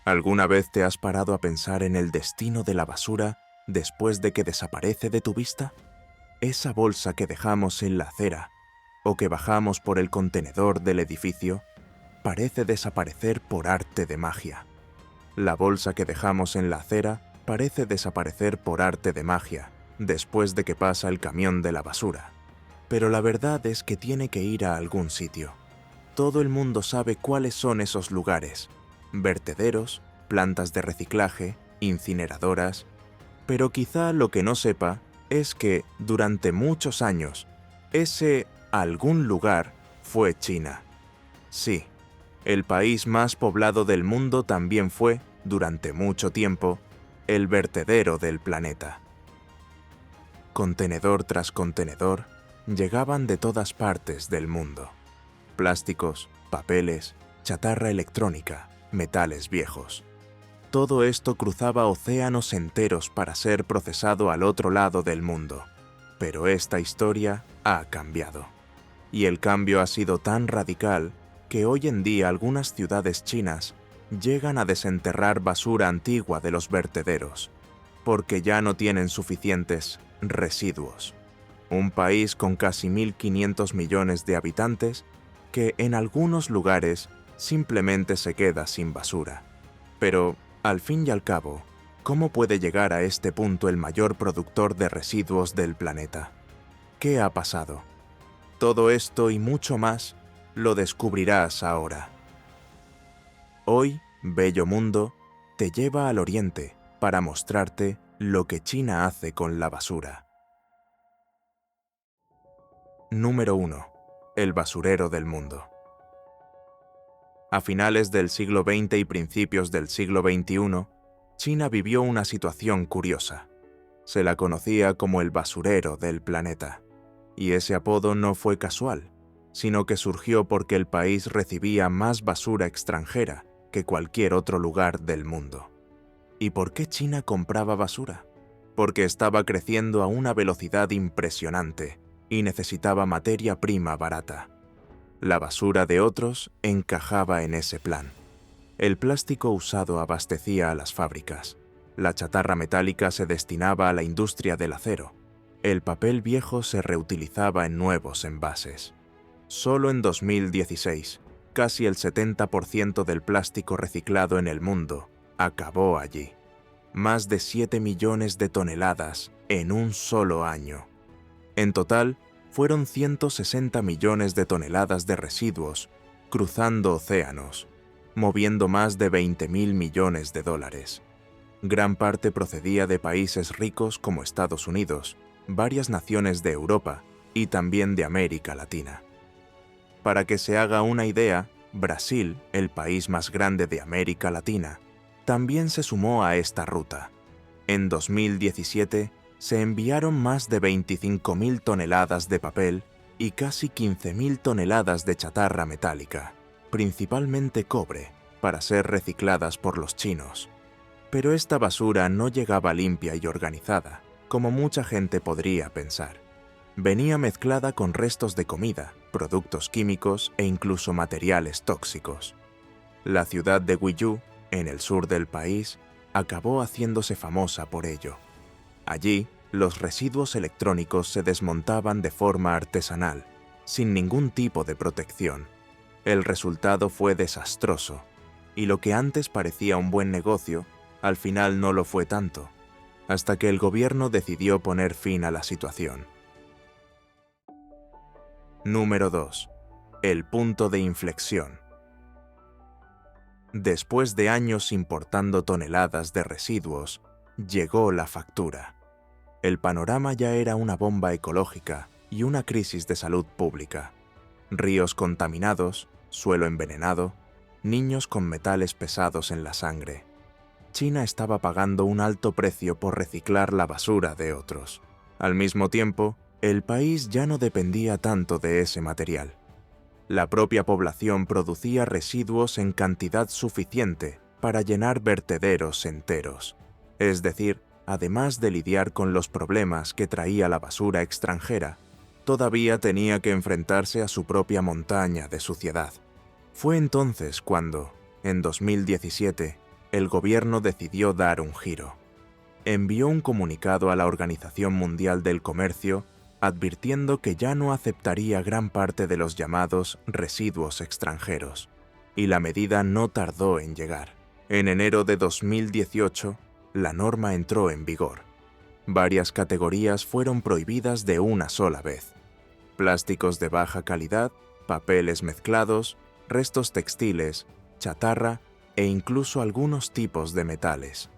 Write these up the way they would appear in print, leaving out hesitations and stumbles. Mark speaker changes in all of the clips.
Speaker 1: ¿Alguna vez te has parado a pensar en el destino de la basura después de que desaparece de tu vista? Esa bolsa que dejamos en la acera o que bajamos por el contenedor del edificio parece desaparecer por arte de magia. La bolsa que dejamos en la acera parece desaparecer por arte de magia después de que pasa el camión de la basura. Pero la verdad es que tiene que ir a algún sitio. Todo el mundo sabe cuáles son esos lugares: vertederos, plantas de reciclaje, incineradoras. Pero quizá lo que no sepa es que durante muchos años, ese algún lugar fue China. Sí, el país más poblado del mundo también fue, durante mucho tiempo, el vertedero del planeta. Contenedor tras contenedor, llegaban de todas partes del mundo. Plásticos, papeles, chatarra electrónica, metales viejos. Todo esto cruzaba océanos enteros para ser procesado al otro lado del mundo. Pero esta historia ha cambiado. Y el cambio ha sido tan radical que hoy en día algunas ciudades chinas llegan a desenterrar basura antigua de los vertederos, porque ya no tienen suficientes residuos. Un país con casi 1.500 millones de habitantes que en algunos lugares simplemente se queda sin basura. Pero, al fin y al cabo, ¿cómo puede llegar a este punto el mayor productor de residuos del planeta? ¿Qué ha pasado? Todo esto y mucho más lo descubrirás ahora. Hoy, Bello Mundo te lleva al oriente para mostrarte lo que China hace con la basura. Número 1. El basurero del mundo. A finales del siglo XX y principios del siglo XXI, China vivió una situación curiosa. Se la conocía como el basurero del planeta. Y ese apodo no fue casual, sino que surgió porque el país recibía más basura extranjera que cualquier otro lugar del mundo. ¿Y por qué China compraba basura? Porque estaba creciendo a una velocidad impresionante y necesitaba materia prima barata. La basura de otros encajaba en ese plan. El plástico usado abastecía a las fábricas. La chatarra metálica se destinaba a la industria del acero. El papel viejo se reutilizaba en nuevos envases. Solo en 2016, casi el 70% del plástico reciclado en el mundo acabó allí. Más de 7 millones de toneladas en un solo año. En total, fueron 160 millones de toneladas de residuos cruzando océanos, moviendo más de 20.000 millones de dólares. Gran parte procedía de países ricos como Estados Unidos, varias naciones de Europa y también de América Latina. Para que se haga una idea, Brasil, el país más grande de América Latina, también se sumó a esta ruta. En 2017, se enviaron más de 25.000 toneladas de papel y casi 15.000 toneladas de chatarra metálica, principalmente cobre, para ser recicladas por los chinos. Pero esta basura no llegaba limpia y organizada, como mucha gente podría pensar. Venía mezclada con restos de comida, productos químicos e incluso materiales tóxicos. La ciudad de Guizhou, en el sur del país, acabó haciéndose famosa por ello. Allí, los residuos electrónicos se desmontaban de forma artesanal, sin ningún tipo de protección. El resultado fue desastroso, y lo que antes parecía un buen negocio, al final no lo fue tanto, hasta que el gobierno decidió poner fin a la situación. Número 2. El punto de inflexión. Después de años importando toneladas de residuos, llegó la factura. El panorama ya era una bomba ecológica y una crisis de salud pública. Ríos contaminados, suelo envenenado, niños con metales pesados en la sangre. China estaba pagando un alto precio por reciclar la basura de otros. Al mismo tiempo, el país ya no dependía tanto de ese material. La propia población producía residuos en cantidad suficiente para llenar vertederos enteros. Es decir, además de lidiar con los problemas que traía la basura extranjera, todavía tenía que enfrentarse a su propia montaña de suciedad. Fue entonces cuando, en 2017, el gobierno decidió dar un giro. Envió un comunicado a la Organización Mundial del Comercio advirtiendo que ya no aceptaría gran parte de los llamados residuos extranjeros, y la medida no tardó en llegar. En enero de 2018, la norma entró en vigor. Varias categorías fueron prohibidas de una sola vez: plásticos de baja calidad, papeles mezclados, restos textiles, chatarra e incluso algunos tipos de metales.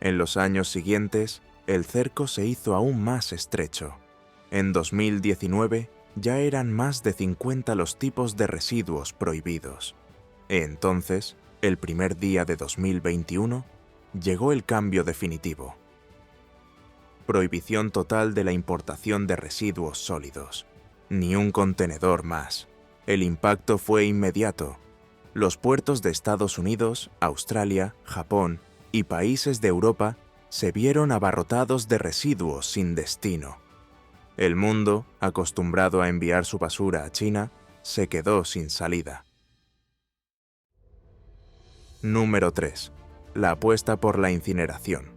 Speaker 1: En los años siguientes, el cerco se hizo aún más estrecho. En 2019 ya eran más de 50 los tipos de residuos prohibidos. Entonces, el primer día de 2021, llegó el cambio definitivo. Prohibición total de la importación de residuos sólidos. Ni un contenedor más. El impacto fue inmediato. Los puertos de Estados Unidos, Australia, Japón y países de Europa se vieron abarrotados de residuos sin destino. El mundo, acostumbrado a enviar su basura a China, se quedó sin salida. Número 3. La apuesta por la incineración.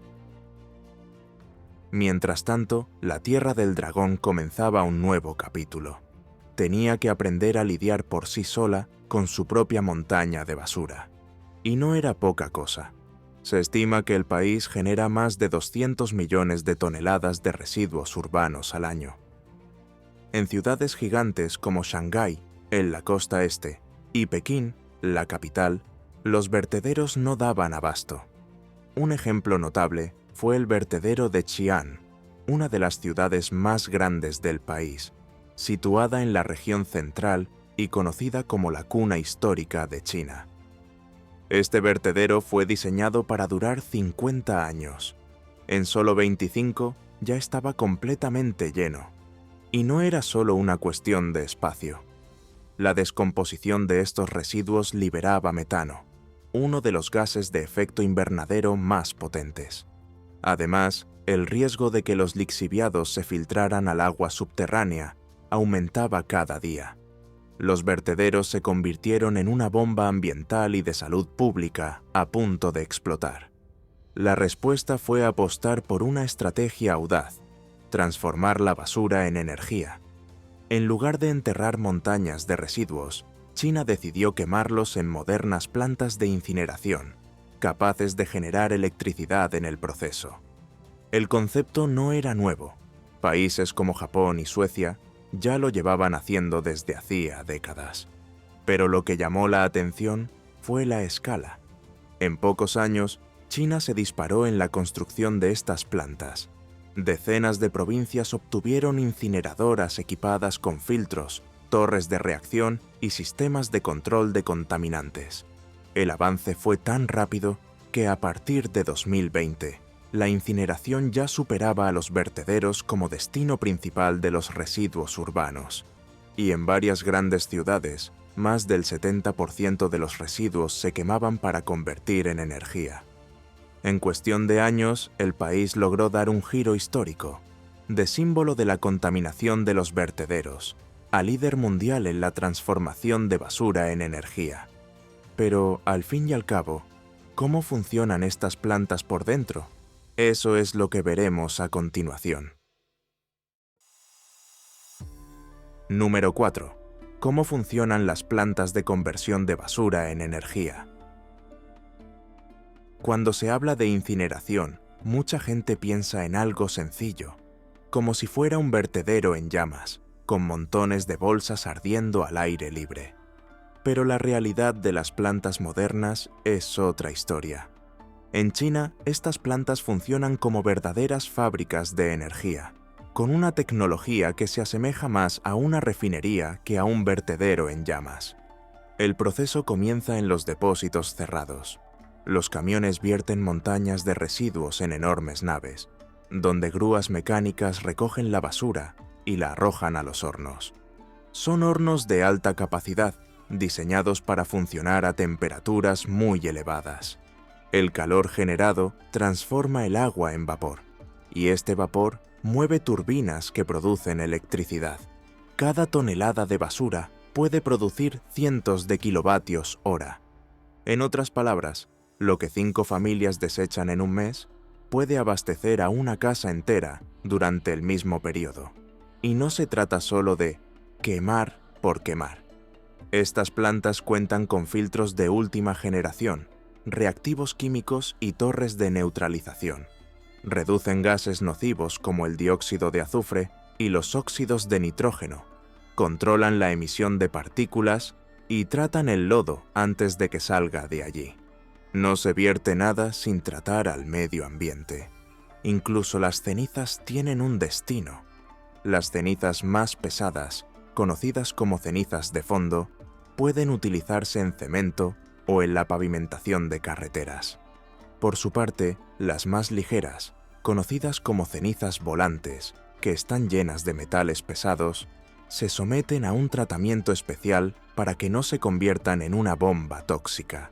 Speaker 1: Mientras tanto, la Tierra del Dragón comenzaba un nuevo capítulo. Tenía que aprender a lidiar por sí sola con su propia montaña de basura. Y no era poca cosa. Se estima que el país genera más de 200 millones de toneladas de residuos urbanos al año. En ciudades gigantes como Shanghái, en la costa este, y Pekín, la capital, los vertederos no daban abasto. Un ejemplo notable fue el vertedero de Xi'an, una de las ciudades más grandes del país, situada en la región central y conocida como la cuna histórica de China. Este vertedero fue diseñado para durar 50 años. En solo 25 ya estaba completamente lleno. Y no era solo una cuestión de espacio. La descomposición de estos residuos liberaba metano, uno de los gases de efecto invernadero más potentes. Además, el riesgo de que los lixiviados se filtraran al agua subterránea aumentaba cada día. Los vertederos se convirtieron en una bomba ambiental y de salud pública a punto de explotar. La respuesta fue apostar por una estrategia audaz: transformar la basura en energía. En lugar de enterrar montañas de residuos, China decidió quemarlos en modernas plantas de incineración, capaces de generar electricidad en el proceso. El concepto no era nuevo. Países como Japón y Suecia ya lo llevaban haciendo desde hacía décadas. Pero lo que llamó la atención fue la escala. En pocos años, China se disparó en la construcción de estas plantas. Decenas de provincias obtuvieron incineradoras equipadas con filtros, torres de reacción y sistemas de control de contaminantes. El avance fue tan rápido que a partir de 2020, la incineración ya superaba a los vertederos como destino principal de los residuos urbanos. Y en varias grandes ciudades, más del 70% de los residuos se quemaban para convertir en energía. En cuestión de años, el país logró dar un giro histórico, de símbolo de la contaminación de los vertederos, a líder mundial en la transformación de basura en energía. Pero, al fin y al cabo, ¿cómo funcionan estas plantas por dentro? Eso es lo que veremos a continuación. Número 4. ¿Cómo funcionan las plantas de conversión de basura en energía? Cuando se habla de incineración, mucha gente piensa en algo sencillo, como si fuera un vertedero en llamas, con montones de bolsas ardiendo al aire libre. Pero la realidad de las plantas modernas es otra historia. En China, estas plantas funcionan como verdaderas fábricas de energía, con una tecnología que se asemeja más a una refinería que a un vertedero en llamas. El proceso comienza en los depósitos cerrados. Los camiones vierten montañas de residuos en enormes naves, donde grúas mecánicas recogen la basura y la arrojan a los hornos. Son hornos de alta capacidad, diseñados para funcionar a temperaturas muy elevadas. El calor generado transforma el agua en vapor, y este vapor mueve turbinas que producen electricidad. Cada tonelada de basura puede producir cientos de kilovatios hora. En otras palabras, Lo que 5 familias desechan en un mes puede abastecer a una casa entera durante el mismo periodo. Y no se trata solo de quemar por quemar. Estas plantas cuentan con filtros de última generación, reactivos químicos y torres de neutralización. Reducen gases nocivos como el dióxido de azufre y los óxidos de nitrógeno, controlan la emisión de partículas y tratan el lodo antes de que salga de allí. No se vierte nada sin tratar al medio ambiente. Incluso las cenizas tienen un destino. Las cenizas más pesadas, conocidas como cenizas de fondo, pueden utilizarse en cemento o en la pavimentación de carreteras. Por su parte, las más ligeras, conocidas como cenizas volantes, que están llenas de metales pesados, se someten a un tratamiento especial para que no se conviertan en una bomba tóxica.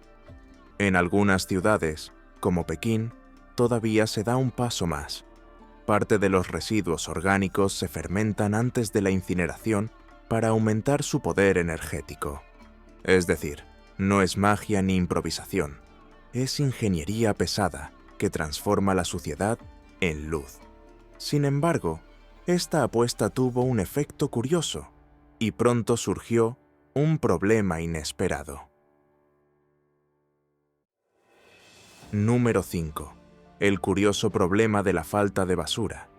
Speaker 1: En algunas ciudades, como Pekín, todavía se da un paso más. Parte de los residuos orgánicos se fermentan antes de la incineración para aumentar su poder energético. Es decir, no es magia ni improvisación, es ingeniería pesada que transforma la suciedad en luz. Sin embargo, esta apuesta tuvo un efecto curioso y pronto surgió un problema inesperado. Número 5. El curioso problema de la falta de basura.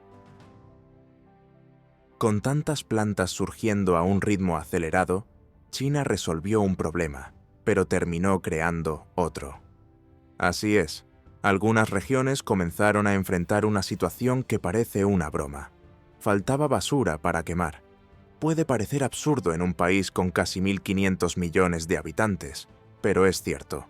Speaker 1: Con tantas plantas surgiendo a un ritmo acelerado, China resolvió un problema, pero terminó creando otro. Así es, algunas regiones comenzaron a enfrentar una situación que parece una broma. Faltaba basura para quemar. Puede parecer absurdo en un país con casi 1.500 millones de habitantes, pero es cierto.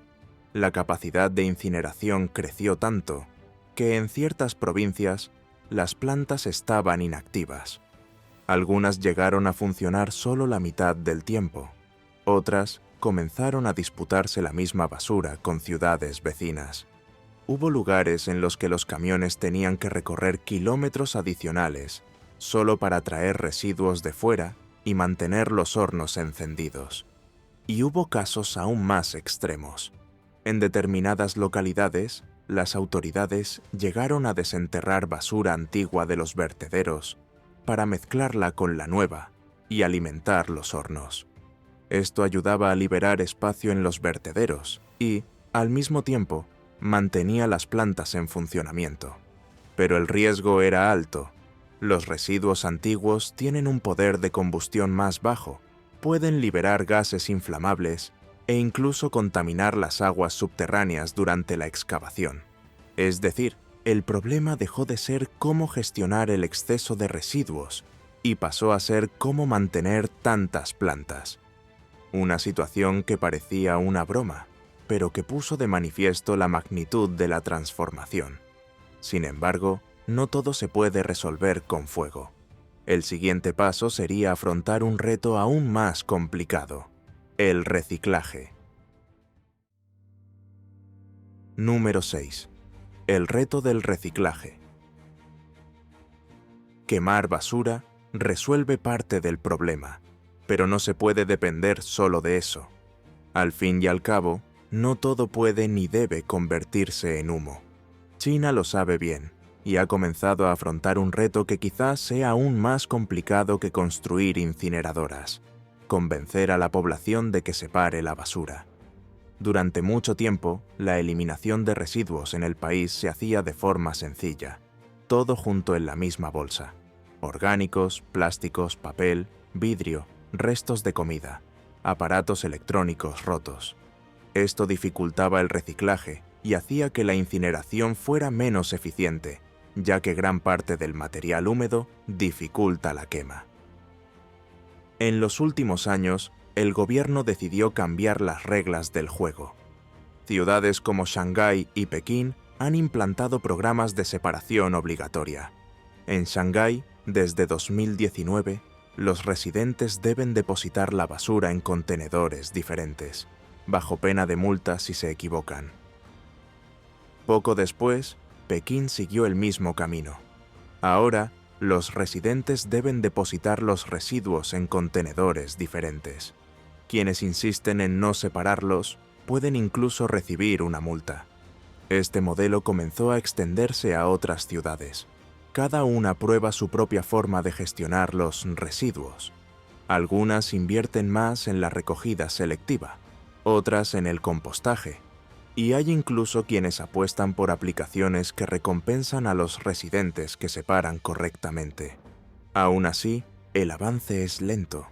Speaker 1: La capacidad de incineración creció tanto que en ciertas provincias las plantas estaban inactivas. Algunas llegaron a funcionar solo la mitad del tiempo. Otras comenzaron a disputarse la misma basura con ciudades vecinas. Hubo lugares en los que los camiones tenían que recorrer kilómetros adicionales solo para traer residuos de fuera y mantener los hornos encendidos. Y hubo casos aún más extremos. En determinadas localidades, las autoridades llegaron a desenterrar basura antigua de los vertederos para mezclarla con la nueva y alimentar los hornos. Esto ayudaba a liberar espacio en los vertederos y, al mismo tiempo, mantenía las plantas en funcionamiento. Pero el riesgo era alto. Los residuos antiguos tienen un poder de combustión más bajo, pueden liberar gases inflamables e incluso contaminar las aguas subterráneas durante la excavación. Es decir, el problema dejó de ser cómo gestionar el exceso de residuos y pasó a ser cómo mantener tantas plantas. Una situación que parecía una broma, pero que puso de manifiesto la magnitud de la transformación. Sin embargo, no todo se puede resolver con fuego. El siguiente paso sería afrontar un reto aún más complicado: el reciclaje. Número 6. El reto del reciclaje. Quemar basura resuelve parte del problema, pero no se puede depender solo de eso. Al fin y al cabo, no todo puede ni debe convertirse en humo. China lo sabe bien y ha comenzado a afrontar un reto que quizás sea aún más complicado que construir incineradoras: convencer a la población de que separe la basura. Durante mucho tiempo, la eliminación de residuos en el país se hacía de forma sencilla, todo junto en la misma bolsa: orgánicos, plásticos, papel, vidrio, restos de comida, aparatos electrónicos rotos. Esto dificultaba el reciclaje y hacía que la incineración fuera menos eficiente, ya que gran parte del material húmedo dificulta la quema. En los últimos años, el gobierno decidió cambiar las reglas del juego. Ciudades como Shanghái y Pekín han implantado programas de separación obligatoria. En Shanghái, desde 2019, los residentes deben depositar la basura en contenedores diferentes, bajo pena de multa si se equivocan. Poco después, Pekín siguió el mismo camino. Ahora, los residentes deben depositar los residuos en contenedores diferentes. Quienes insisten en no separarlos pueden incluso recibir una multa. Este modelo comenzó a extenderse a otras ciudades. Cada una prueba su propia forma de gestionar los residuos. Algunas invierten más en la recogida selectiva, otras en el compostaje, y hay incluso quienes apuestan por aplicaciones que recompensan a los residentes que separan correctamente. Aún así, el avance es lento.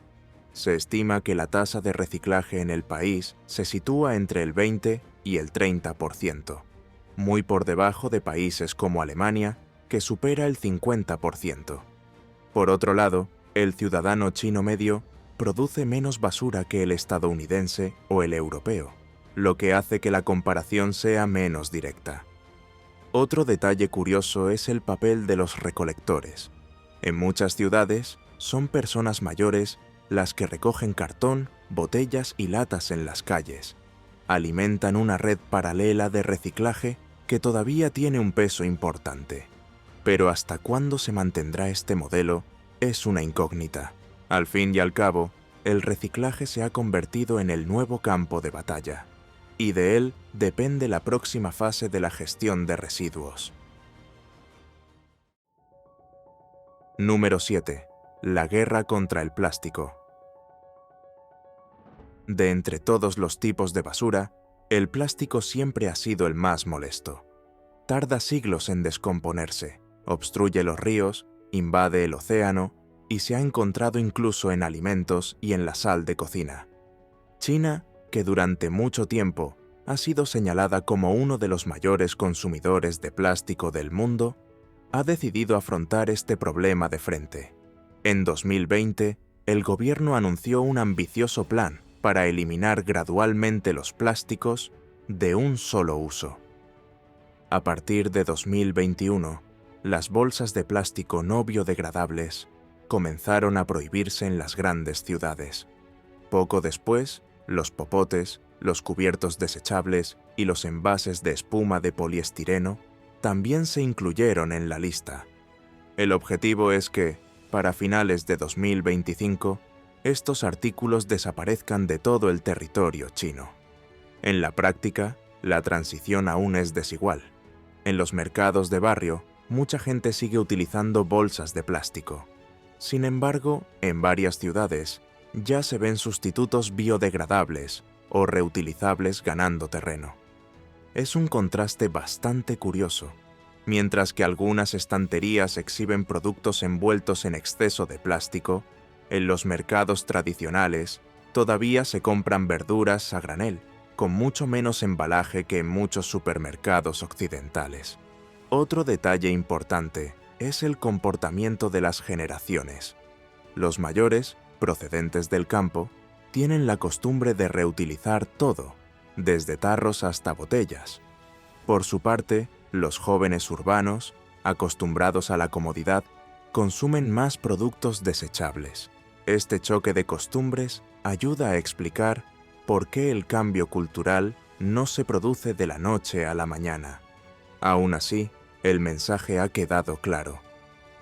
Speaker 1: Se estima que la tasa de reciclaje en el país se sitúa entre el 20 y el 30%, muy por debajo de países como Alemania, que supera el 50%. Por otro lado, el ciudadano chino medio produce menos basura que el estadounidense o el europeo, lo que hace que la comparación sea menos directa. Otro detalle curioso es el papel de los recolectores. En muchas ciudades, son personas mayores las que recogen cartón, botellas y latas en las calles. Alimentan una red paralela de reciclaje que todavía tiene un peso importante. Pero ¿hasta cuándo se mantendrá este modelo? Es una incógnita. Al fin y al cabo, el reciclaje se ha convertido en el nuevo campo de batalla, y de él depende la próxima fase de la gestión de residuos. Número 7. La guerra contra el plástico. De entre todos los tipos de basura, el plástico siempre ha sido el más molesto. Tarda siglos en descomponerse, obstruye los ríos, invade el océano y se ha encontrado incluso en alimentos y en la sal de cocina. China, que durante mucho tiempo ha sido señalada como uno de los mayores consumidores de plástico del mundo, ha decidido afrontar este problema de frente. En 2020, el gobierno anunció un ambicioso plan para eliminar gradualmente los plásticos de un solo uso. A partir de 2021, las bolsas de plástico no biodegradables comenzaron a prohibirse en las grandes ciudades. Poco después, los popotes, los cubiertos desechables y los envases de espuma de poliestireno también se incluyeron en la lista. El objetivo es que, para finales de 2025, estos artículos desaparezcan de todo el territorio chino. En la práctica, la transición aún es desigual. En los mercados de barrio, mucha gente sigue utilizando bolsas de plástico. Sin embargo, en varias ciudades, ya se ven sustitutos biodegradables o reutilizables ganando terreno. Es un contraste bastante curioso. Mientras que algunas estanterías exhiben productos envueltos en exceso de plástico, en los mercados tradicionales todavía se compran verduras a granel, con mucho menos embalaje que en muchos supermercados occidentales. Otro detalle importante es el comportamiento de las generaciones. Los mayores, procedentes del campo, tienen la costumbre de reutilizar todo, desde tarros hasta botellas. Por su parte, los jóvenes urbanos, acostumbrados a la comodidad, consumen más productos desechables. Este choque de costumbres ayuda a explicar por qué el cambio cultural no se produce de la noche a la mañana. Aún así, el mensaje ha quedado claro.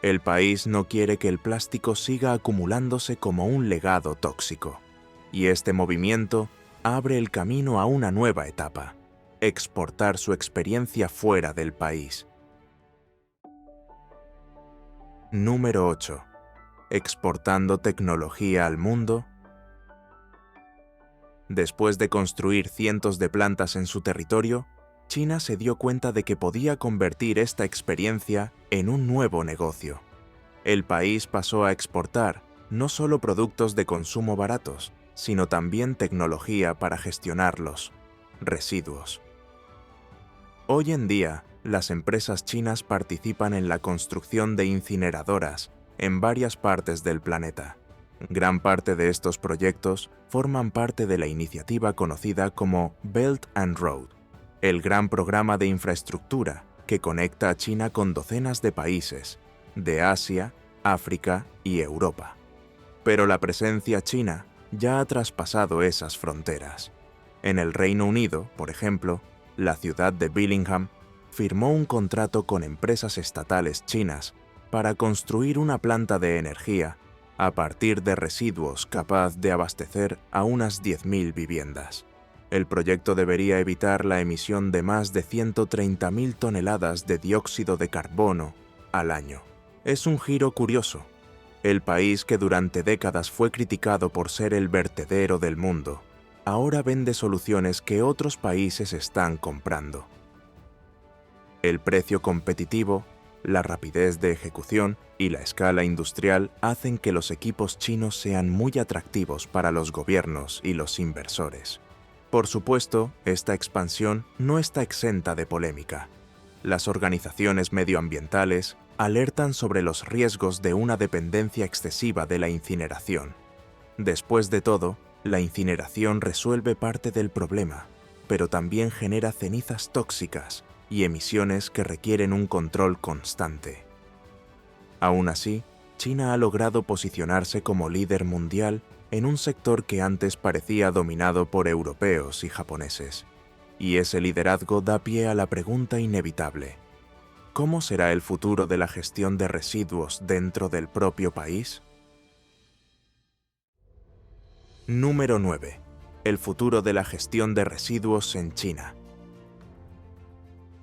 Speaker 1: El país no quiere que el plástico siga acumulándose como un legado tóxico. Y este movimiento abre el camino a una nueva etapa: exportar su experiencia fuera del país. Número 8. Exportando tecnología al mundo. Después de construir cientos de plantas en su territorio, China se dio cuenta de que podía convertir esta experiencia en un nuevo negocio. El país pasó a exportar no solo productos de consumo baratos, sino también tecnología para gestionar los residuos. Hoy en día, las empresas chinas participan en la construcción de incineradoras en varias partes del planeta. Gran parte de estos proyectos forman parte de la iniciativa conocida como Belt and Road, el gran programa de infraestructura que conecta a China con docenas de países de Asia, África y Europa. Pero la presencia china ya ha traspasado esas fronteras. En el Reino Unido, por ejemplo, la ciudad de Billingham firmó un contrato con empresas estatales chinas para construir una planta de energía a partir de residuos capaz de abastecer a unas 10.000 viviendas. El proyecto debería evitar la emisión de más de 130.000 toneladas de dióxido de carbono al año. Es un giro curioso. El país que durante décadas fue criticado por ser el vertedero del mundo, ahora vende soluciones que otros países están comprando. El precio competitivo, la rapidez de ejecución y la escala industrial hacen que los equipos chinos sean muy atractivos para los gobiernos y los inversores. Por supuesto, esta expansión no está exenta de polémica. Las organizaciones medioambientales alertan sobre los riesgos de una dependencia excesiva de la incineración. Después de todo, la incineración resuelve parte del problema, pero también genera cenizas tóxicas y emisiones que requieren un control constante. Aún así, China ha logrado posicionarse como líder mundial en un sector que antes parecía dominado por europeos y japoneses. Y ese liderazgo da pie a la pregunta inevitable: ¿cómo será el futuro de la gestión de residuos dentro del propio país? Número 9. El futuro de la gestión de residuos en China.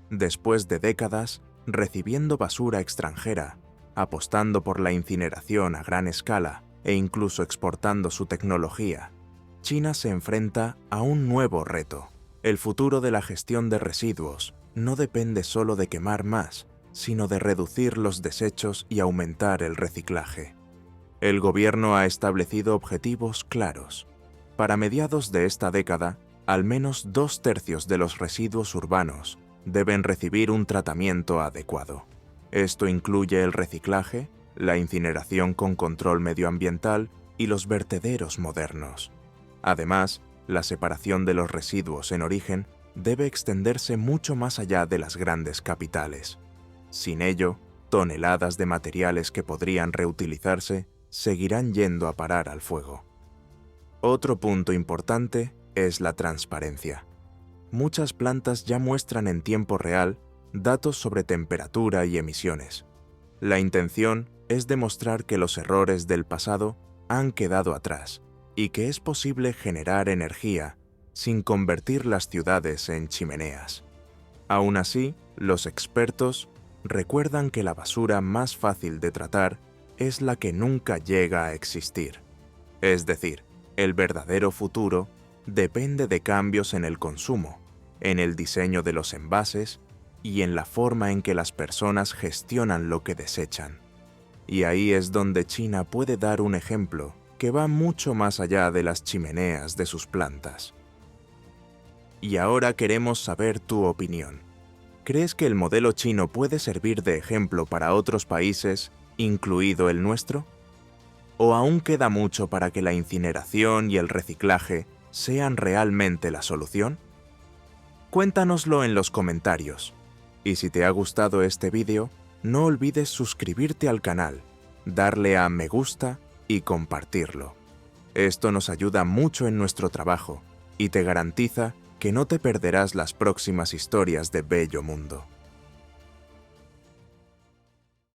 Speaker 1: Después de décadas recibiendo basura extranjera, apostando por la incineración a gran escala e incluso exportando su tecnología, China se enfrenta a un nuevo reto. El futuro de la gestión de residuos no depende solo de quemar más, sino de reducir los desechos y aumentar el reciclaje. El gobierno ha establecido objetivos claros. Para mediados de esta década, al menos 2/3 de los residuos urbanos deben recibir un tratamiento adecuado. Esto incluye el reciclaje, la incineración con control medioambiental y los vertederos modernos. Además, la separación de los residuos en origen debe extenderse mucho más allá de las grandes capitales. Sin ello, toneladas de materiales que podrían reutilizarse seguirán yendo a parar al fuego. Otro punto importante es la transparencia. Muchas plantas ya muestran en tiempo real datos sobre temperatura y emisiones. La intención es demostrar que los errores del pasado han quedado atrás y que es posible generar energía sin convertir las ciudades en chimeneas. Aún así, los expertos recuerdan que la basura más fácil de tratar es la que nunca llega a existir. Es decir, el verdadero futuro depende de cambios en el consumo, en el diseño de los envases y en la forma en que las personas gestionan lo que desechan. Y ahí es donde China puede dar un ejemplo que va mucho más allá de las chimeneas de sus plantas. Y ahora queremos saber tu opinión. ¿Crees que el modelo chino puede servir de ejemplo para otros países, incluido el nuestro? ¿O aún queda mucho para que la incineración y el reciclaje sean realmente la solución? Cuéntanoslo en los comentarios. Y si te ha gustado este vídeo, no olvides suscribirte al canal, darle a me gusta y compartirlo. Esto nos ayuda mucho en nuestro trabajo y te garantiza que no te perderás las próximas historias de Bello Mundo.